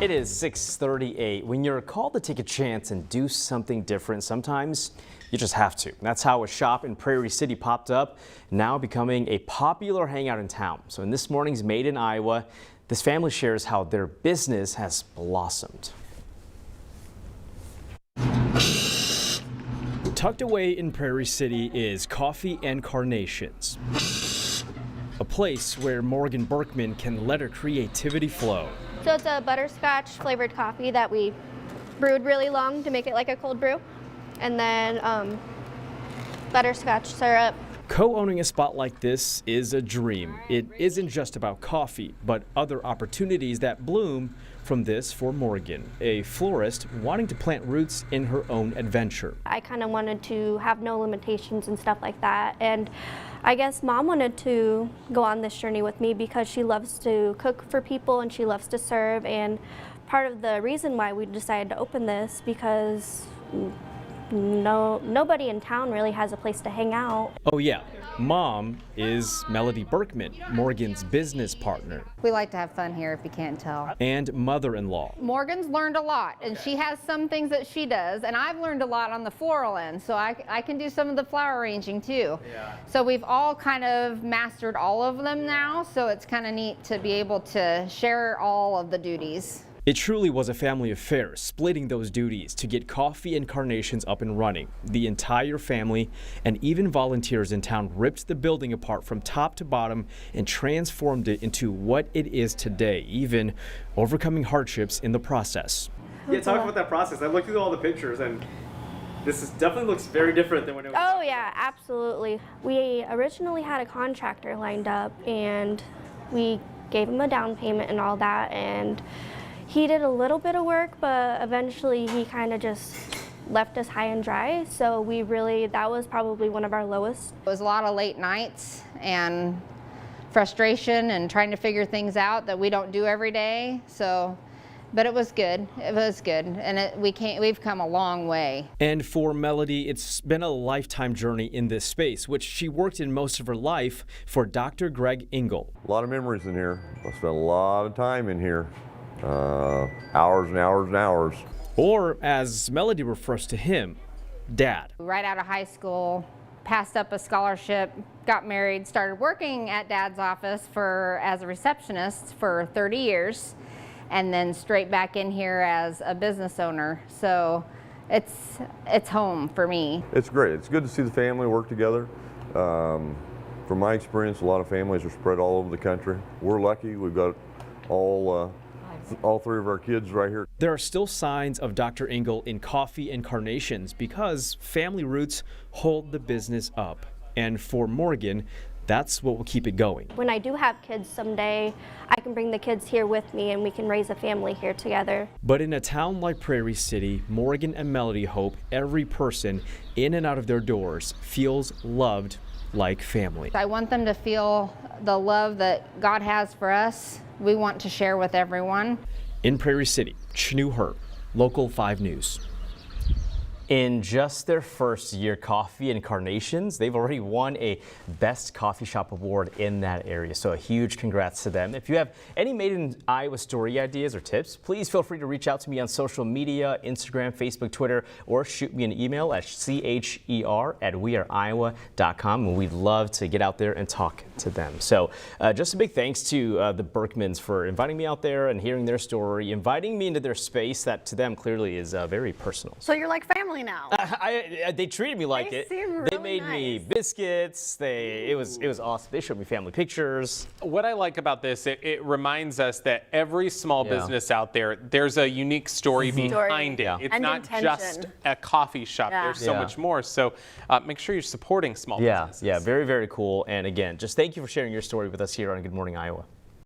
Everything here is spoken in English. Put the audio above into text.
It is 6:38. When you're called to take a chance and do something different, sometimes you just have to. That's how a shop in Prairie City popped up, now becoming a popular hangout in town. So in this morning's Made in Iowa, this family shares how their business has blossomed. Tucked away in Prairie City is Coffee and Carnations, a place where Morgan Burkman can let her creativity flow. So it's a butterscotch flavored coffee that we brewed really long to make it like a cold brew. And then butterscotch syrup. Co-owning a spot like this is a dream. It isn't just about coffee, but other opportunities that bloom from this for Morgan, a florist wanting to plant roots in her own adventure. I kind of wanted to have no limitations and stuff like that. And I guess Mom wanted to go on this journey with me because she loves to cook for people and she loves to serve. And part of the reason why we decided to open this because nobody in town really has a place to hang out. Oh yeah, Mom is Melody Burkman, Morgan's business partner. We like to have fun here, if you can't tell. And mother-in-law. Morgan's learned a lot, and she has some things that she does, and I've learned a lot on the floral end, so I can do some of the flower arranging too. Yeah. So we've all kind of mastered all of them now, so it's kind of neat to be able to share all of the duties. It truly was a family affair, splitting those duties to get Coffee and Carnations up and running. The entire family and even volunteers in town ripped the building apart from top to bottom and transformed it into what it is today, even overcoming hardships in the process. Yeah, talk about that process. I looked through all the pictures and definitely looks very different than when it was. Oh yeah, absolutely. We originally had a contractor lined up and we gave him a down payment and all that, and he did a little bit of work, but eventually he kind of just left us high and dry. So that was probably one of our lowest. It was a lot of late nights and frustration and trying to figure things out that we don't do every day. But it was good. It was good, and we've come a long way. And for Melody, it's been a lifetime journey in this space, which she worked in most of her life for Dr. Greg Engel. A lot of memories in here. I spent a lot of time in here. Hours and hours and hours. Or, as Melody refers to him, Dad. Right out of high school, passed up a scholarship, got married, started working at Dad's office as a receptionist for 30 years, and then straight back in here as a business owner. So it's home for me. It's great. It's good to see the family work together. From my experience, a lot of families are spread all over the country. We're lucky. We've got all three of our kids right here. There are still signs of Dr. Engel in Coffee and Carnations because family roots hold the business up. And for Morgan, that's what will keep it going. When I do have kids someday, I can bring the kids here with me and we can raise a family here together. But in a town like Prairie City, Morgan and Melody hope every person in and out of their doors feels loved like family. I want them to feel the love that God has for us. We want to share with everyone. In Prairie City, Chnu Her, Local 5 News. In just their first year, Coffee and Carnations, they've already won a Best Coffee Shop Award in that area. So a huge congrats to them. If you have any Made in Iowa story ideas or tips, please feel free to reach out to me on social media, Instagram, Facebook, Twitter, or shoot me an email at cher@weareiowa.com. And we'd love to get out there and talk to them. So just a big thanks to the Burkmans for inviting me out there and hearing their story, inviting me into their space that to them clearly is very personal. So you're like family now. They treated me like it. They made me biscuits. It was awesome. They showed me family pictures. What I like about this, it reminds us that every small business out there, there's a unique story behind it. It's not just a coffee shop. There's so much more. So make sure you're supporting small businesses. Yeah, very, very cool. And again, just thank you for sharing your story with us here on Good Morning Iowa.